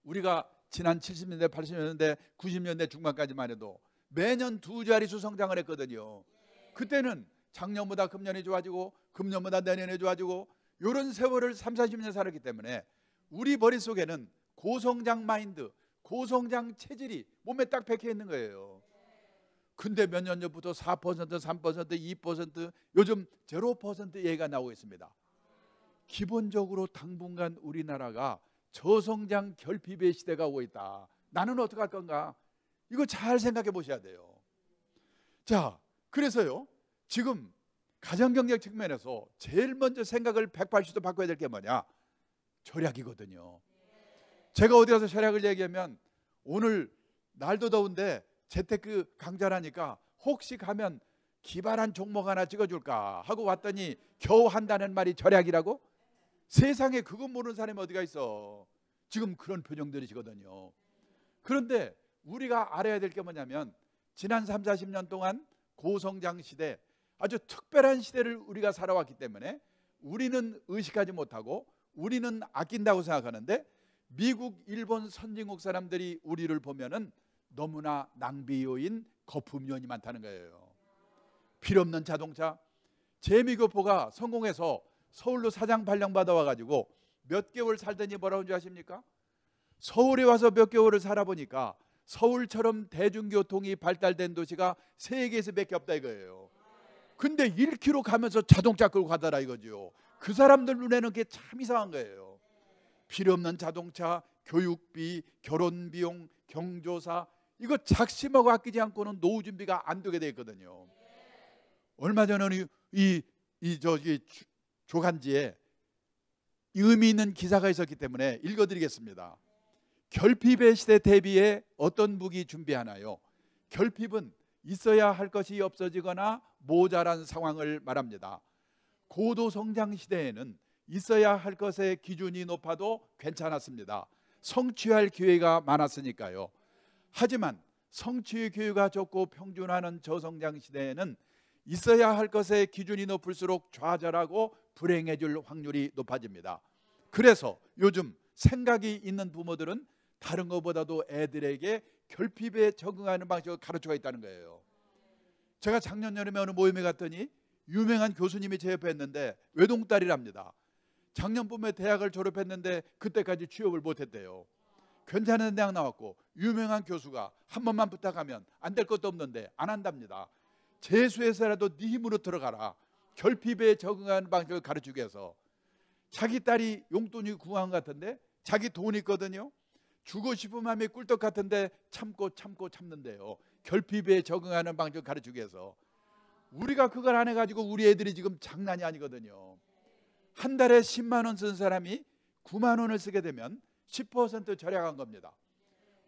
우리가 지난 70년대, 80년대, 90년대 중반까지만 해도 매년 2자릿수 성장을 했거든요. 그때는 작년보다 금년이 좋아지고 금년보다 내년에 좋아지고 이런 세월을 3, 40년 살았기 때문에 우리 머릿속에는 고성장 마인드, 고성장 체질이 몸에 딱 박혀 있는 거예요. 근데 몇 년 전부터 4%, 3%, 2%, 요즘 0% 얘기가 나오고 있습니다. 기본적으로 당분간 우리나라가 저성장 결핍의 시대가 오고 있다. 나는 어떻게 할 건가? 이거 잘 생각해 보셔야 돼요. 자, 그래서요, 지금 가정경제 측면에서 제일 먼저 생각을 180도 바꿔야 될 게 뭐냐? 절약이거든요. 제가 어디 가서 절약을 얘기하면 오늘 날도 더운데 재테크 강좌라니까 혹시 가면 기발한 종목 하나 찍어줄까 하고 왔더니 겨우 한다는 말이 절약이라고? 세상에 그거 모르는 사람이 어디가 있어. 지금 그런 표정들이시거든요. 그런데 우리가 알아야 될 게 뭐냐면 지난 3, 40년 동안 고성장 시대, 아주 특별한 시대를 우리가 살아왔기 때문에 우리는 의식하지 못하고 우리는 아낀다고 생각하는데 미국, 일본 선진국 사람들이 우리를 보면은 너무나 낭비 요인, 거품 요인이 많다는 거예요. 필요 없는 자동차. 재미교포가 성공해서 서울로 사장 발령 받아와가지고 몇 개월 살더니 뭐라고 하는지 아십니까? 서울에 와서 몇 개월을 살아보니까 서울처럼 대중교통이 발달된 도시가 세계에서 몇 개 없다 이거예요. 근데 1km 가면서 자동차 끌고 가더라 이거죠. 그 사람들 눈에는 그게 참 이상한 거예요. 필요 없는 자동차, 교육비, 결혼비용, 경조사, 이거 작심하고 아끼지 않고는 노후 준비가 안 되게 돼 있거든요. 얼마 전에 저기 조간지에 의미 있는 기사가 있었기 때문에 읽어드리겠습니다. 결핍의 시대 대비해 어떤 무기 준비하나요? 결핍은 있어야 할 것이 없어지거나 모자란 상황을 말합니다. 고도 성장 시대에는 있어야 할 것의 기준이 높아도 괜찮았습니다. 성취할 기회가 많았으니까요. 하지만 성취의 기회가 적고 평준화하는 저성장 시대에는 있어야 할 것의 기준이 높을수록 좌절하고 불행해질 확률이 높아집니다. 그래서 요즘 생각이 있는 부모들은 다른 것보다도 애들에게 결핍에 적응하는 방식을 가르쳐가 있다는 거예요. 제가 작년 여름에 어느 모임에 갔더니 유명한 교수님이 제 옆에 있는데 외동딸이랍니다. 작년 봄에 대학을 졸업했는데 그때까지 취업을 못했대요. 괜찮은 대학 나왔고 유명한 교수가 한 번만 부탁하면 안 될 것도 없는데 안 한답니다. 재수해서라도 네 힘으로 들어가라. 결핍에 적응하는 방식을 가르치기 위해서. 자기 딸이 용돈이 궁한 것 같은데 자기 돈 있거든요. 주고 싶은 마음이 꿀떡 같은데 참는데요. 결핍에 적응하는 방식을 가르치기 위해서. 우리가 그걸 안 해가지고 우리 애들이 지금 장난이 아니거든요. 한 달에 10만 원 쓴 사람이 9만 원을 쓰게 되면 10% 절약한 겁니다.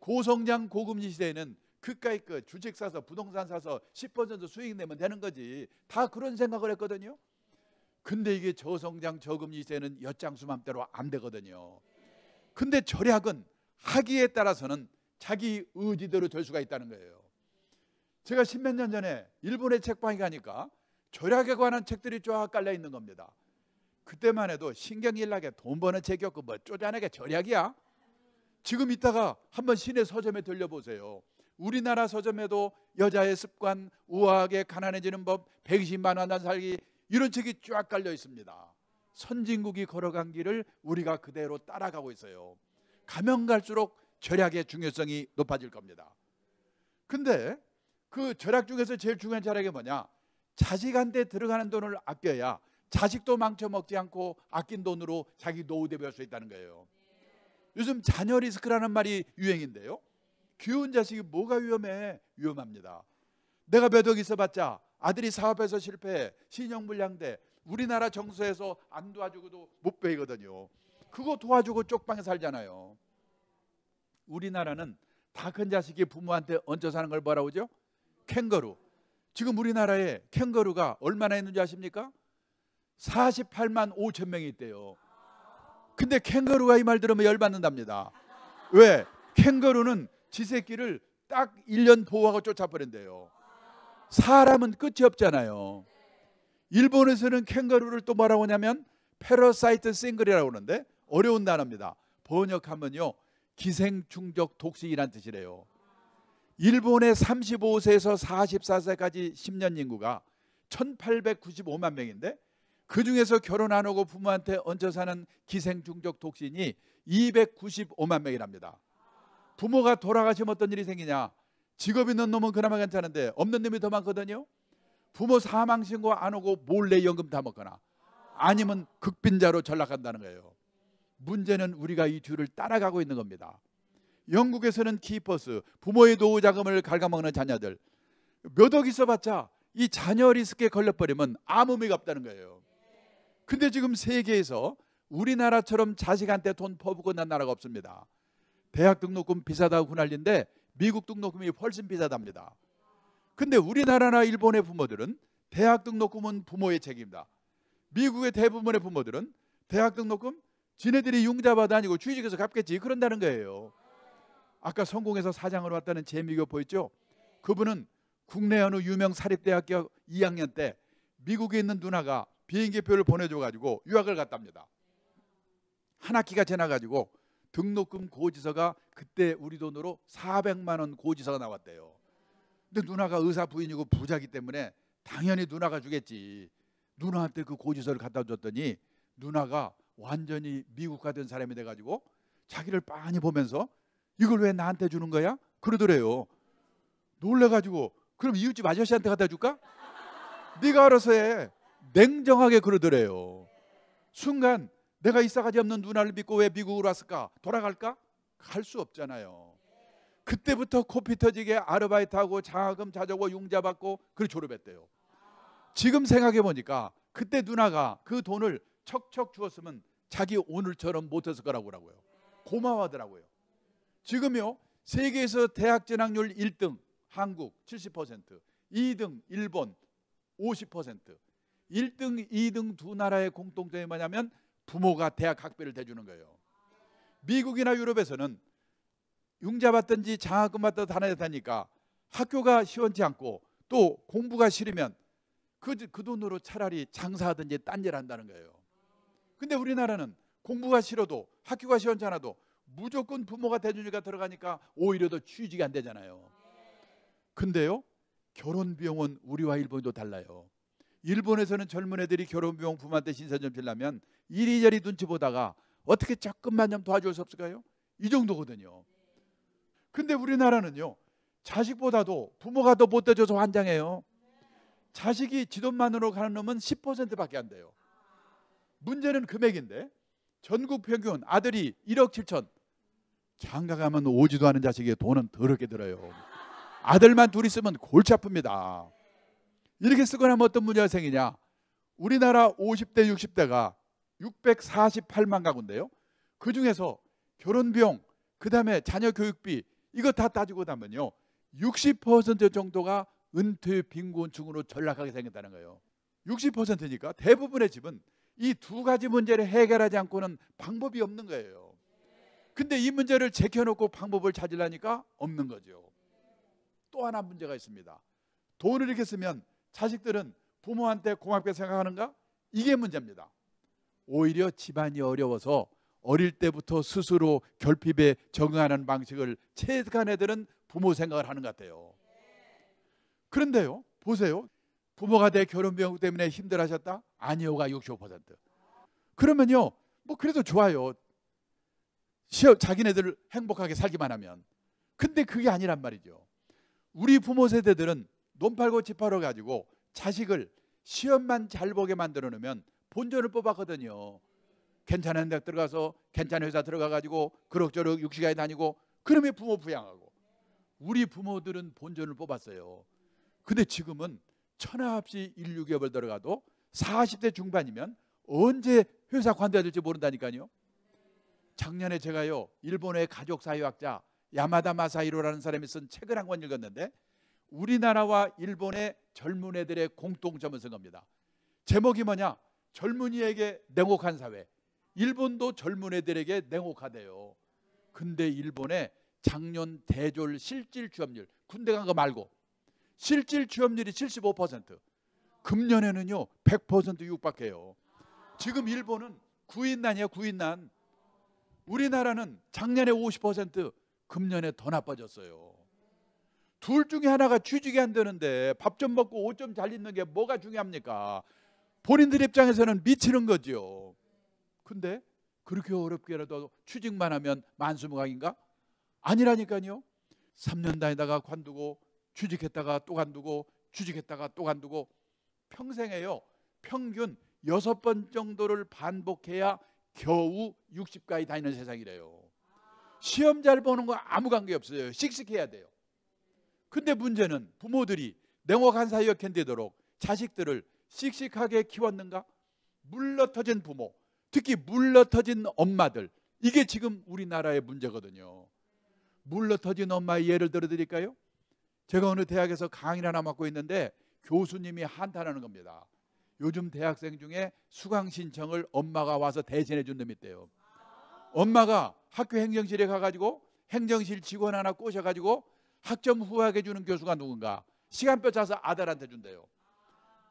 고성장 고금리 시대에는 그까이 주식 사서 부동산 사서 10% 수익 내면 되는 거지. 다 그런 생각을 했거든요. 근데 이게 저성장 저금리 시대는 엿장수 맘대로 안 되거든요. 근데 절약은 하기에 따라서는 자기 의지대로 될 수가 있다는 거예요. 제가 10몇 년 전에 일본에 책방에 가니까 절약에 관한 책들이 쫙 깔려 있는 겁니다. 그때만 해도 신경일나게 돈 버는 책이었고 뭐 쪼잔하게 절약이야. 지금 이따가 한번 시내 서점에 들려보세요. 우리나라 서점에도 여자의 습관, 우아하게 가난해지는 법, 120만 원 살기, 이런 책이 쫙 깔려 있습니다. 선진국이 걸어간 길을 우리가 그대로 따라가고 있어요. 가면 갈수록 절약의 중요성이 높아질 겁니다. 근데 그 절약 중에서 제일 중요한 절약이 뭐냐? 자식한테 들어가는 돈을 아껴야 자식도 망쳐먹지 않고 아낀 돈으로 자기 노후 대비할 수 있다는 거예요. 요즘 자녀 리스크라는 말이 유행인데요. 귀여운 자식이 뭐가 위험해? 위험합니다. 내가 몇 억 있어봤자 아들이 사업해서 실패해, 신용불량돼, 우리나라 정서에서 안 도와주고도 못 베이거든요. 그거 도와주고 쪽방에 살잖아요. 우리나라는 다 큰 자식이 부모한테 얹혀 사는 걸 뭐라고 하죠? 캥거루. 지금 우리나라에 캥거루가 얼마나 있는지 아십니까? 48만 5천 명이 있대요. 근데 캥거루가 이 말 들으면 열받는답니다. 왜? 캥거루는 지 새끼를 딱 1년 보호하고 쫓아버린대요. 사람은 끝이 없잖아요. 일본에서는 캥거루를 또 뭐라고 하냐면 패러사이트 싱글이라고 하는데 어려운 단어입니다. 번역하면요, 기생충적 독식이란 뜻이래요. 일본의 35세에서 44세까지 10년 인구가 1895만 명인데 그 중에서 결혼 안 하고 부모한테 얹혀 사는 기생충적 독신이 295만 명이랍니다. 부모가 돌아가시면 어떤 일이 생기냐? 직업 있는 놈은 그나마 괜찮은데 없는 놈이 더 많거든요. 부모 사망 신고 안 오고 몰래 연금 다 먹거나 아니면 극빈자로 전락한다는 거예요. 문제는 우리가 이 뒤를 따라가고 있는 겁니다. 영국에서는 키퍼스, 부모의 노후 자금을 갉아먹는 자녀들 몇 억 있어봤자 이 자녀 리스크에 걸려버리면 아무 의미가 없다는 거예요. 근데 지금 세계에서 우리나라처럼 자식한테 돈 퍼붓고 난 나라가 없습니다. 대학 등록금 비싸다고 난리인데 미국 등록금이 훨씬 비싸답니다. 근데 우리나라나 일본의 부모들은 대학 등록금은 부모의 책임이다. 미국의 대부분의 부모들은 대학 등록금 지네들이 융자받아 아니고 취직해서 갚겠지 그런다는 거예요. 아까 성공해서 사장으로 왔다는 재미교 보였죠? 그분은 국내 어느 유명 사립대학교 2학년 때 미국에 있는 누나가 비행기표를 보내줘가지고 유학을 갔답니다. 한 학기가 지나가지고 등록금 고지서가 그때 우리 돈으로 400만 원 고지서가 나왔대요. 근데 누나가 의사 부인이고 부자기 때문에 당연히 누나가 주겠지. 누나한테 그 고지서를 갖다 줬더니 누나가 완전히 미국 가던 사람이 돼가지고 자기를 빤히 보면서 이걸 왜 나한테 주는 거야? 그러더래요. 놀래가지고 그럼 이웃집 아저씨한테 갖다 줄까? 네가 알아서 해. 냉정하게 그러더래요. 순간 내가 이 싸가지 없는 누나를 믿고 왜 미국으로 왔을까? 돌아갈까? 갈 수 없잖아요. 그때부터 코피 터지게 아르바이트하고 장학금 자저고 융자 받고 그리고 졸업했대요. 지금 생각해 보니까 그때 누나가 그 돈을 척척 주었으면 자기 오늘처럼 못했을 거라고요. 고마워하더라고요. 지금요 세계에서 대학 진학률 1등 한국 70%, 2등 일본 50%, 1등, 2등 두 나라의 공통점이 뭐냐면 부모가 대학 학비를 대주는 거예요. 미국이나 유럽에서는 융자 받든지 장학금 받든지 다니니까 학교가 시원치 않고 또 공부가 싫으면 그 돈으로 차라리 장사하든지 딴 일 한다는 거예요. 근데 우리나라는 공부가 싫어도 학교가 시원치 않아도 무조건 부모가 대주니까 들어가니까 오히려 더 취직이 안 되잖아요. 근데요 결혼 비용은 우리와 일본도 달라요. 일본에서는 젊은 애들이 결혼 비용 부모한테 신세 좀 지려면 이리저리 눈치 보다가 어떻게 조금만 좀 도와줄 수 없을까요? 이 정도거든요. 근데 우리나라는요 자식보다도 부모가 더 못 대줘서 환장해요. 자식이 지 돈만으로 가는 놈은 10%밖에 안 돼요. 문제는 금액인데 전국 평균 아들이 1억 7천 장가 가면 오지도 않은 자식이 돈은 더럽게 들어요. 아들만 둘 있으면 골치 아픕니다. 이렇게 쓰고 나면 어떤 문제가 생기냐? 우리나라 50대 60대가 648만 가구인데요 그 중에서 결혼비용 그 다음에 자녀 교육비 이거 다 따지고 나면요 60% 정도가 은퇴 빈곤층으로 전락하게 생겼다는 거예요. 60%니까 대부분의 집은 이 두 가지 문제를 해결하지 않고는 방법이 없는 거예요. 근데 이 문제를 제껴놓고 방법을 찾으려니까 없는 거죠. 또 하나 문제가 있습니다. 돈을 이렇게 쓰면 자식들은 부모한테 고맙게 생각하는가? 이게 문제입니다. 오히려 집안이 어려워서 어릴 때부터 스스로 결핍에 적응하는 방식을 체득한 애들은 부모 생각을 하는 것 같아요. 그런데요 보세요. 부모가 내 결혼비용 때문에 힘들어하셨다? 아니요가 65%. 그러면요 뭐 그래도 좋아요. 자기네들 행복하게 살기만 하면. 근데 그게 아니란 말이죠. 우리 부모 세대들은 돈 팔고 집 팔아 가지고 자식을 시험만 잘 보게 만들어 놓으면 본전을 뽑았거든요. 괜찮은 데 들어가서 괜찮은 회사 들어가 가지고 그럭저럭 육시가에 다니고 그러면 부모 부양하고. 우리 부모들은 본전을 뽑았어요. 근데 지금은 천하없이 1, 6개월 들어가도 40대 중반이면 언제 회사 관둬야 될지 모른다니까요. 작년에 제가요 일본의 가족사회학자 야마다 마사히로라는 사람이 쓴 책을 한 권 읽었는데 우리나라와 일본의 젊은 애들의 공통점을 쓴 겁니다. 제목이 뭐냐? 젊은이에게 냉혹한 사회. 일본도 젊은 애들에게 냉혹하대요. 근데 일본의 작년 대졸 실질 취업률, 군대 간 거 말고 실질 취업률이 75%. 금년에는요 100% 육박해요. 지금 일본은 구인난이에요. 구인난. 우리나라는 작년에 50%, 금년에 더 나빠졌어요. 둘 중에 하나가 취직이 안 되는데 밥 좀 먹고 옷 좀 잘 입는 게 뭐가 중요합니까? 본인들 입장에서는 미치는 거죠. 근데 그렇게 어렵게라도 취직만 하면 만수무강인가? 아니라니까요. 3년 다니다가 관두고 취직했다가 또 관두고 취직했다가 또 관두고 평생에요. 평균 6번 정도를 반복해야 겨우 60가지 다니는 세상이래요. 시험 잘 보는 거 아무 관계 없어요. 씩씩해야 돼요. 근데 문제는 부모들이 냉혹한 사회에 견디도록 자식들을 씩씩하게 키웠는가? 물러터진 부모, 특히 물러터진 엄마들, 이게 지금 우리나라의 문제거든요. 물러터진 엄마의 예를 들어드릴까요? 제가 어느 대학에서 강의를 하나 맡고 있는데 교수님이 한탄하는 겁니다. 요즘 대학생 중에 수강 신청을 엄마가 와서 대신해 준 놈이 있대요. 엄마가 학교 행정실에 가가지고 행정실 직원 하나 꼬셔가지고 학점 후하게 주는 교수가 누군가 시간표 짜서 아들한테 준대요.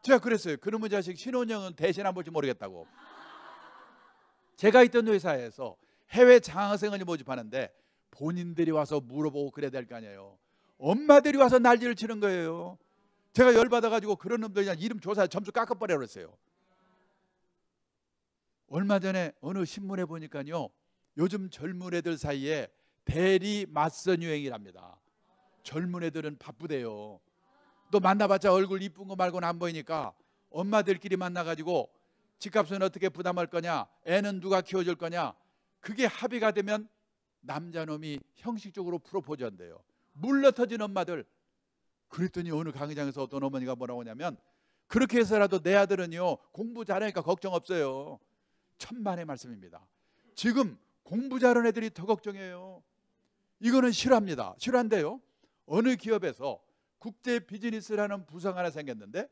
제가 그랬어요. 그놈의 자식 신혼여행은 대신 안 볼지 모르겠다고. 제가 있던 회사에서 해외 장학생을 모집하는데 본인들이 와서 물어보고 그래야 될 거 아니에요. 엄마들이 와서 난리를 치는 거예요. 제가 열받아가지고 그런 놈들 그냥 이름 조사 점수 깎아버려 그랬어요. 얼마 전에 어느 신문에 보니까요, 요즘 젊은 애들 사이에 대리 맞선 유행이랍니다. 젊은 애들은 바쁘대요. 또 만나봤자 얼굴 이쁜 거 말고는 안 보이니까 엄마들끼리 만나가지고 집값은 어떻게 부담할 거냐, 애는 누가 키워줄 거냐, 그게 합의가 되면 남자놈이 형식적으로 프로포즈 한대요. 물러터진 엄마들. 그랬더니 어느 강의장에서 어떤 어머니가 뭐라고 하냐면, 그렇게 해서라도 내 아들은요 공부 잘하니까 걱정 없어요. 천만의 말씀입니다. 지금 공부 잘하는 애들이 더 걱정해요. 이거는 실화입니다. 실화인데요, 어느 기업에서 국제 비즈니스라는 부서가 하나 생겼는데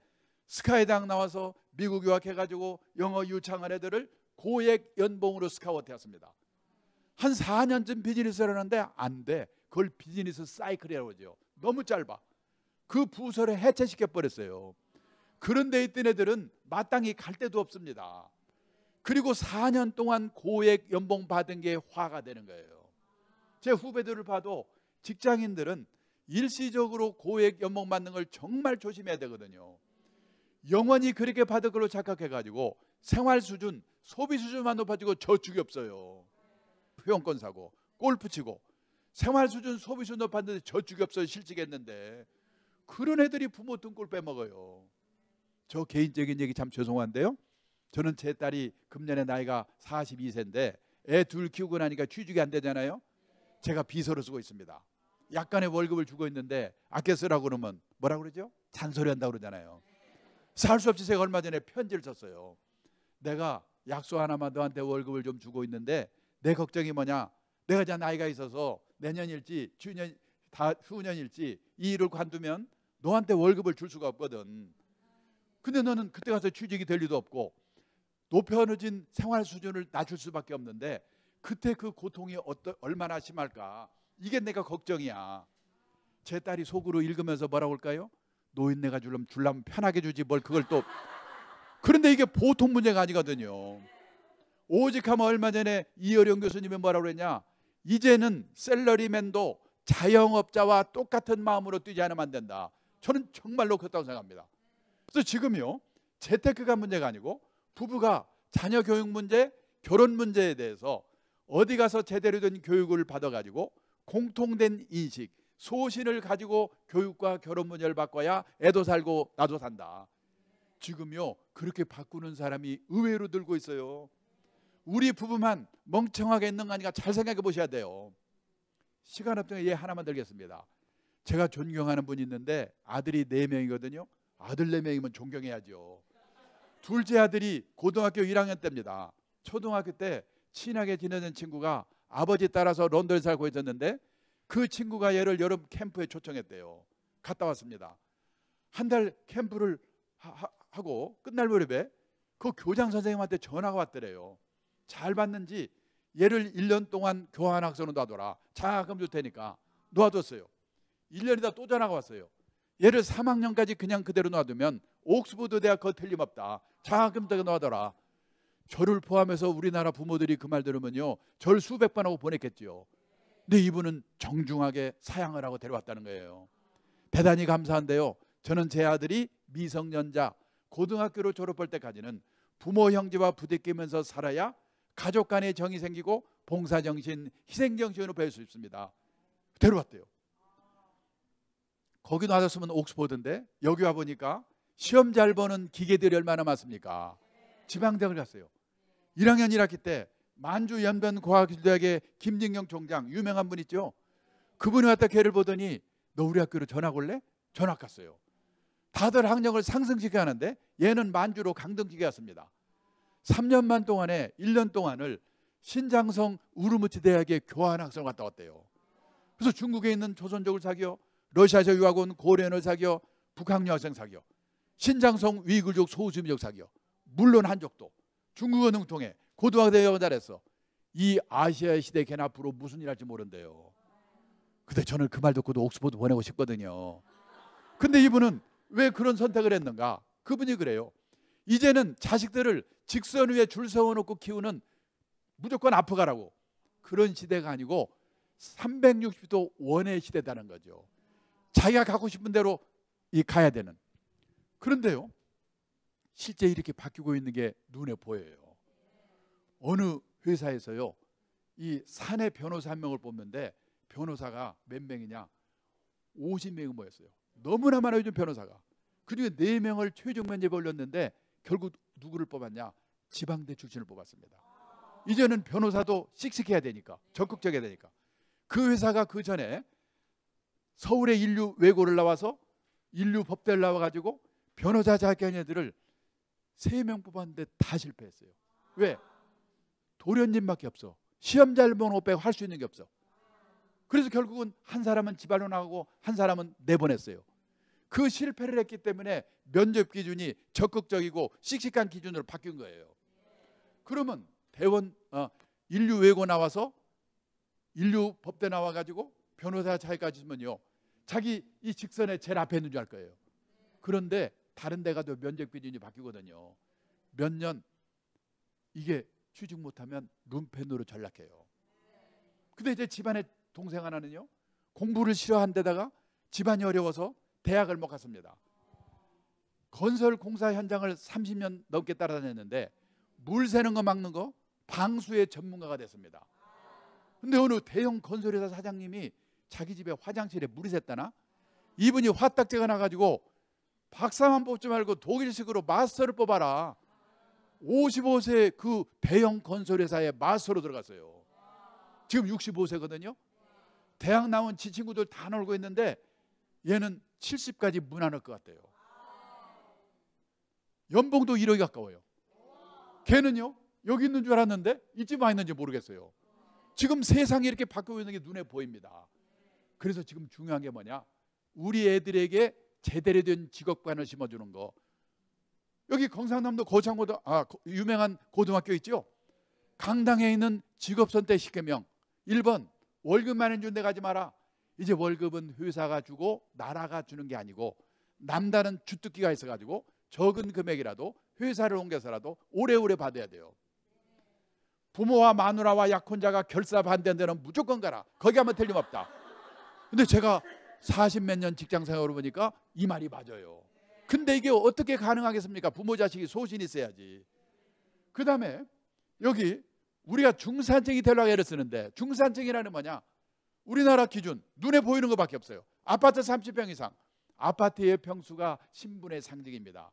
스카이당 나와서 미국 유학해가지고 영어 유창한 애들을 고액 연봉으로 스카우트했습니다. 한 4년쯤 비즈니스를 하는데 안 돼. 그걸 비즈니스 사이클이라고 하죠. 너무 짧아. 그 부서를 해체시켜버렸어요. 그런 데 있던 애들은 마땅히 갈 데도 없습니다. 그리고 4년 동안 고액 연봉 받은 게 화가 되는 거예요. 제 후배들을 봐도 직장인들은 일시적으로 고액 연봉 받는 걸 정말 조심해야 되거든요. 영원히 그렇게 받을 걸로 착각해가지고 생활 수준, 소비 수준만 높아지고 저축이 없어요. 회원권 사고, 골프 치고 생활 수준, 소비 수준 높았는데 저축이 없어요. 실직했는데. 그런 애들이 부모 등골 빼먹어요. 저 개인적인 얘기 참 죄송한데요, 저는 제 딸이 금년에 나이가 42세인데 애 둘 키우고 나니까 취직이 안 되잖아요. 제가 비서를 쓰고 있습니다. 약간의 월급을 주고 있는데 아껴 쓰라고 그러면 뭐라 그러죠? 잔소리 한다고 그러잖아요. 살 수 없이 제가 얼마 전에 편지를 썼어요. 내가 약속 하나만 너한테 월급을 좀 주고 있는데 내 걱정이 뭐냐, 내가 이제 나이가 있어서 내년일지 후년일지 이 일을 관두면 너한테 월급을 줄 수가 없거든. 근데 너는 그때 가서 취직이 될 리도 없고 높여진 생활 수준을 낮출 수밖에 없는데 그때 그 고통이 얼마나 심할까, 이게 내가 걱정이야. 제 딸이 속으로 읽으면서 뭐라고 할까요? 노인네가 줄라면 편하게 주지 뭘 그걸 또. 그런데 이게 보통 문제가 아니거든요. 오직 하면 얼마 전에 이어령 교수님이 뭐라고 그랬냐, 이제는 셀러리맨도 자영업자와 똑같은 마음으로 뛰지 않으면 안 된다. 저는 정말로 그렇다고 생각합니다. 그래서 지금요, 재테크가 문제가 아니고 부부가 자녀 교육 문제, 결혼 문제에 대해서 어디 가서 제대로 된 교육을 받아가지고 공통된 인식, 소신을 가지고 교육과 결혼 문제를 바꿔야 애도 살고 나도 산다. 지금요 그렇게 바꾸는 사람이 의외로 늘고 있어요. 우리 부부만 멍청하게 있는 거 아니까 잘 생각해 보셔야 돼요. 시간 없으니까 예 하나만 들겠습니다. 제가 존경하는 분이 있는데 아들이 4명이거든요. 아들 4명이면 존경해야죠. 둘째 아들이 고등학교 1학년 때입니다. 초등학교 때 친하게 지내는 친구가 아버지 따라서 런던에 살고 있었는데 그 친구가 얘를 여름 캠프에 초청했대요. 갔다 왔습니다. 한 달 캠프를 하고 끝날 무렵에 그 교장 선생님한테 전화가 왔더래요. 잘 봤는지 얘를 1년 동안 교환학생으로 놔둬라. 장학금 줄 테니까 놔뒀어요. 1년이다 또 전화가 왔어요. 얘를 3학년까지 그냥 그대로 놔두면 옥스퍼드 대학 거 틀림없다. 장학금 때문에 놔둬라. 저를 포함해서 우리나라 부모들이 그 말 들으면요, 저를 수백 번 하고 보냈겠지요. 근데 이분은 정중하게 사양을 하고 데려왔다는 거예요. 대단히 감사한데요, 저는 제 아들이 미성년자 고등학교를 졸업할 때까지는 부모 형제와 부대끼면서 살아야 가족 간의 정이 생기고 봉사정신, 희생정신으로 배울 수 있습니다. 데려왔대요. 거기 놔뒀으면 옥스퍼드인데 여기 와보니까 시험 잘 보는 기계들이 얼마나 많습니까? 지방대학을 갔어요. 1학년 1학기 때 만주 연변과학기술대학의 김진경 총장, 유명한 분 있죠? 그분이 왔다 걔를 보더니 너 우리 학교로 전학 올래? 전학 갔어요. 다들 학력을 상승시켜야 하는데 얘는 만주로 강등시켜 갔습니다. 3년 반 동안에 1년 동안을 신장성 우르무치 대학에 교환학생을 갔다 왔대요. 그래서 중국에 있는 조선족을 사귀어, 러시아에서 유학 온 고려인을 사귀어, 북한 여학생 사귀어, 신장성 위구르족 소수민족 사귀어, 물론 한족도, 중국어 능통해, 고등학교 영어 잘했어. 이 아시아의 시대 걔는 앞으로 무슨 일 할지 모른대요. 근데 저는 그 말 듣고도 옥스퍼드 보내고 싶거든요. 근데 이분은 왜 그런 선택을 했는가? 그분이 그래요. 이제는 자식들을 직선 위에 줄 세워놓고 키우는 무조건 앞으로 가라고, 그런 시대가 아니고 360도 원의 시대다는 거죠. 자기가 가고 싶은 대로 가야 되는. 그런데요, 실제 이렇게 바뀌고 있는 게 눈에 보여요. 어느 회사에서요, 이 사내 변호사 한 명을 뽑는데 변호사가 몇 명이냐? 50명이 모였어요. 너무나 많아요, 요즘 변호사가. 그중에 4명을 최종 면접에 올렸는데 결국 누구를 뽑았냐? 지방대 출신을 뽑았습니다. 이제는 변호사도 씩씩해야 되니까, 적극적이어야 되니까. 그 회사가 그 전에 서울의 인류 외고를 나와서 인류 법대를 나와가지고 변호사 자격한 애들을 3명 뽑았는데 다 실패했어요. 왜? 도련님밖에 없어. 시험 잘 보는 것 빼고 할 수 있는 게 없어. 그래서 결국은 한 사람은 지발로 나가고 한 사람은 내보냈어요. 그 실패를 했기 때문에 면접 기준이 적극적이고 씩씩한 기준으로 바뀐 거예요. 그러면 대원 인류 외고 나와서 인류 법대 나와가지고 변호사 자격까지 있으면요, 자기 이 직선에 제일 앞에 있는 줄 알 거예요. 그런데 다른 데 가도 면접 기준이 바뀌거든요. 몇 년 이게 취직 못하면 룸펜으로 전락해요. 근데 이제 집안에 동생 하나는요, 공부를 싫어한 데다가 집안이 어려워서 대학을 못 갔습니다. 건설 공사 현장을 30년 넘게 따라다녔는데 물 새는 거 막는 거 방수의 전문가가 됐습니다. 근데 어느 대형 건설회사 사장님이 자기 집에 화장실에 물이 샜다나? 이분이 화딱지가 나가지고 박사만 뽑지 말고 독일식으로 마스터를 뽑아라. 55세 그 대형 건설회사에 마스터로 들어갔어요. 지금 65세거든요. 대학 나온 지 친구들 다 놀고 있는데 얘는 70까지 문 안 할 것 같아요. 연봉도 1억이 가까워요. 걔는요, 여기 있는 줄 알았는데 이쯤 와 있는지 모르겠어요. 지금 세상이 이렇게 바뀌고 있는 게 눈에 보입니다. 그래서 지금 중요한 게 뭐냐? 우리 애들에게 제대로 된 직업관을 심어주는 거. 여기 경상남도 고창고등 유명한 고등학교 있죠? 강당에 있는 직업선택 10개명. 1번, 월급만 해준 데 가지 마라. 이제 월급은 회사가 주고 나라가 주는 게 아니고 남다른 주특기가 있어가지고 적은 금액이라도 회사를 옮겨서라도 오래오래 받아야 돼요. 부모와 마누라와 약혼자가 결사 반대한 데는 무조건 가라. 거기 가면 틀림없다. 근데 제가 40몇 년 직장 생활을 보니까 이 말이 맞아요. 근데 이게 어떻게 가능하겠습니까? 부모 자식이 소신이 있어야지. 그 다음에 여기 우리가 중산층이 되려고 애를 쓰는데, 중산층이라는 뭐냐? 우리나라 기준 눈에 보이는 것밖에 없어요. 아파트 30평 이상, 아파트의 평수가 신분의 상징입니다.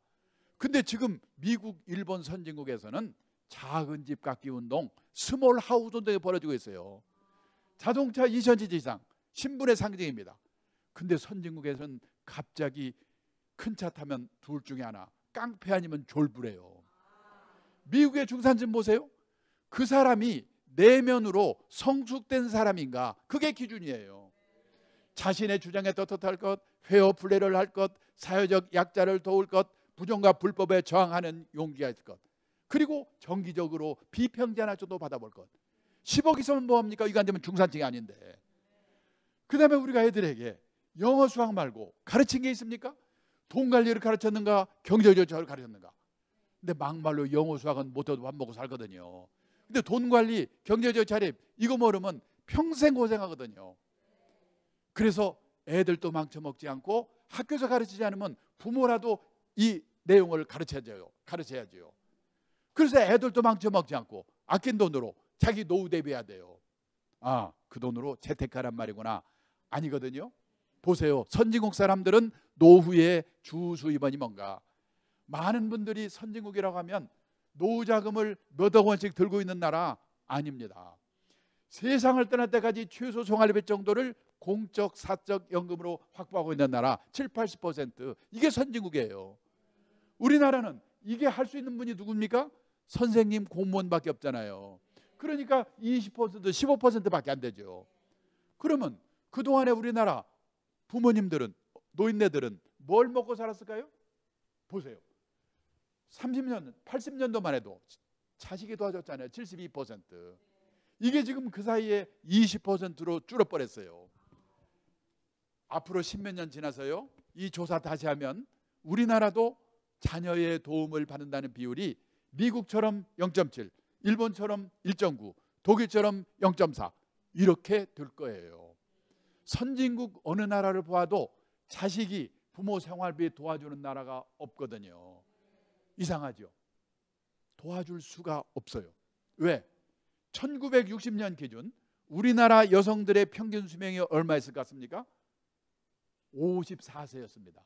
근데 지금 미국, 일본 선진국에서는 작은 집 갖기 운동, 스몰 하우스 운동이 벌어지고 있어요. 자동차 2000cc 이상, 신분의 상징입니다. 근데 선진국에서는 갑자기 큰 차 타면 둘 중에 하나, 깡패 아니면 졸부래요. 미국의 중산층 보세요. 그 사람이 내면으로 성숙된 사람인가, 그게 기준이에요. 자신의 주장에 떳떳할 것, 페어 플레이를 할 것, 사회적 약자를 도울 것, 부정과 불법에 저항하는 용기가 있을 것, 그리고 정기적으로 비평전화 정도 받아볼 것. 10억 있으면 뭐합니까? 이거 안 되면 중산층이 아닌데. 그 다음에 우리가 애들에게 영어 수학 말고 가르친 게 있습니까? 돈 관리를 가르쳤는가? 경제조차를 가르쳤는가? 근데 막말로 영어 수학은 못해도 밥 먹고 살거든요. 근데 돈 관리, 경제적 자립 이거 모르면 평생 고생하거든요. 그래서 애들도 망쳐먹지 않고 학교에서 가르치지 않으면 부모라도 이 내용을 가르쳐야죠. 그래서 애들도 망쳐먹지 않고 아낀 돈으로 자기 노후 대비해야 돼요. 아, 그 돈으로 재테크하란 말이구나. 아니거든요. 보세요. 선진국 사람들은 노후의 주 수입원이 뭔가. 많은 분들이 선진국이라고 하면 노후 자금을 몇억 원씩 들고 있는 나라 아닙니다. 세상을 떠날 때까지 최소 생활비 정도를 공적 사적 연금으로 확보하고 있는 나라 70~80% 이게 선진국이에요. 우리나라는 이게 할 수 있는 분이 누굽니까? 선생님, 공무원밖에 없잖아요. 그러니까 20% 15%밖에 안 되죠. 그러면 그동안에 우리나라 부모님들은, 노인네들은 뭘 먹고 살았을까요? 보세요. 30년, 80년도만 해도 자식이 도와줬잖아요. 72%. 이게 지금 그 사이에 20%로 줄어버렸어요. 앞으로 10몇 년 지나서요, 이 조사 다시 하면 우리나라도 자녀의 도움을 받는다는 비율이 미국처럼 0.7, 일본처럼 1.9, 독일처럼 0.4 이렇게 될 거예요. 선진국 어느 나라를 보아도 자식이 부모 생활비 도와주는 나라가 없거든요. 이상하죠? 도와줄 수가 없어요. 왜? 1960년 기준 우리나라 여성들의 평균 수명이 얼마였을 것 같습니까? 54세였습니다.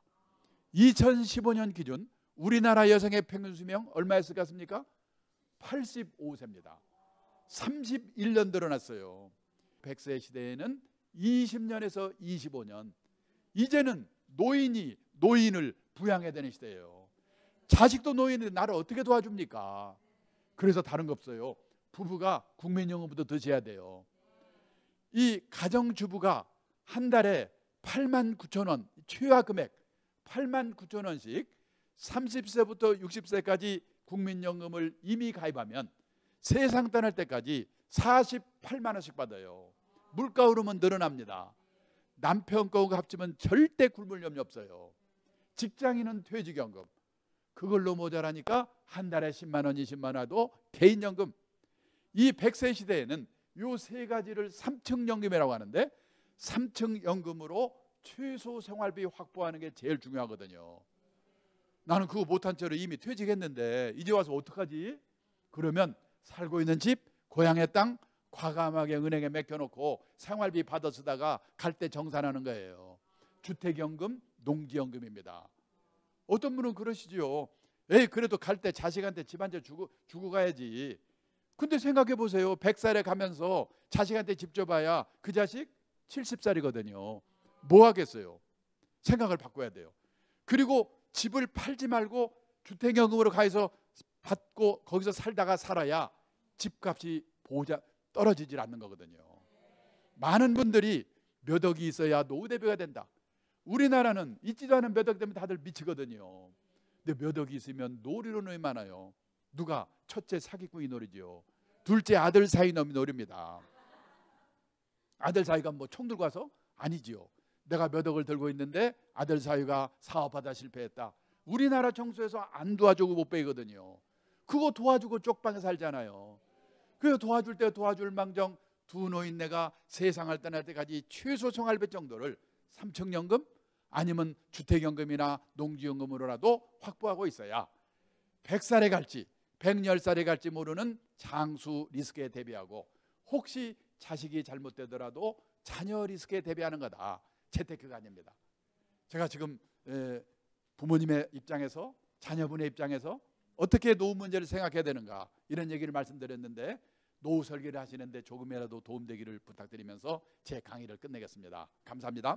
2015년 기준 우리나라 여성의 평균 수명 얼마였을 것 같습니까? 85세입니다. 31년 늘어났어요. 100세 시대에는 20년에서 25년. 이제는 노인이 노인을 부양해야 되는 시대예요. 자식도 노인인데 나를 어떻게 도와줍니까? 그래서 다른 거 없어요. 부부가 국민연금부터 드셔야 돼요. 이 가정주부가 한 달에 89,000원 최하 금액 89,000원씩 30세부터 60세까지 국민연금을 이미 가입하면 세상 떠날 때까지 48만 원씩 받아요. 물가 오르면 늘어납니다. 남편 거하고 합치면 절대 굶을 염려 없어요. 직장인은 퇴직연금 그걸로 모자라니까 한 달에 10만 원, 20만 원도 개인연금. 이 100세 시대에는 요 세 가지를 3층 연금이라고 하는데 3층 연금으로 최소 생활비 확보하는 게 제일 중요하거든요. 나는 그거 못한 채로 이미 퇴직했는데 이제 와서 어떡하지? 그러면 살고 있는 집, 고향의 땅 과감하게 은행에 맡겨놓고 생활비 받아 쓰다가 갈 때 정산하는 거예요. 주택연금, 농지연금입니다. 어떤 분은 그러시죠. 에이 그래도 갈 때 자식한테 집 한 채 주고 가야지. 근데 생각해 보세요. 100살에 가면서 자식한테 집 줘봐야 그 자식 70살이거든요. 뭐 하겠어요? 생각을 바꿔야 돼요. 그리고 집을 팔지 말고 주택연금으로 가서 받고 거기서 살아야 집값이 떨어지질 않는 거거든요. 많은 분들이 몇 억이 있어야 노후 대비가 된다. 우리나라는 있지도 않은 몇 억 때문에 다들 미치거든요. 근데 몇 억이 있으면 노리로 놈이 많아요. 누가? 첫째 사기꾼이 노리죠. 둘째 아들 사이 놈이 노립니다. 아들 사이가 뭐 총 들고 와서? 아니지요. 내가 몇 억을 들고 있는데 아들 사이가 사업하다 실패했다. 우리나라 정서에서 안 도와주고 못 빼거든요. 그거 도와주고 쪽방에 살잖아요. 그래서 도와줄 때 도와줄 망정 두 노인네가 세상을 떠날 때까지 최소 생활비 정도를 3층 연금 아니면 주택연금이나 농지연금으로라도 확보하고 있어야 100살에 갈지 110살에 갈지 모르는 장수 리스크에 대비하고 혹시 자식이 잘못되더라도 자녀 리스크에 대비하는 거다. 재테크가 아닙니다. 제가 지금 부모님의 입장에서 자녀분의 입장에서 어떻게 노후 문제를 생각해야 되는가 이런 얘기를 말씀드렸는데 노후 설계를 하시는데 조금이라도 도움되기를 부탁드리면서 제 강의를 끝내겠습니다. 감사합니다.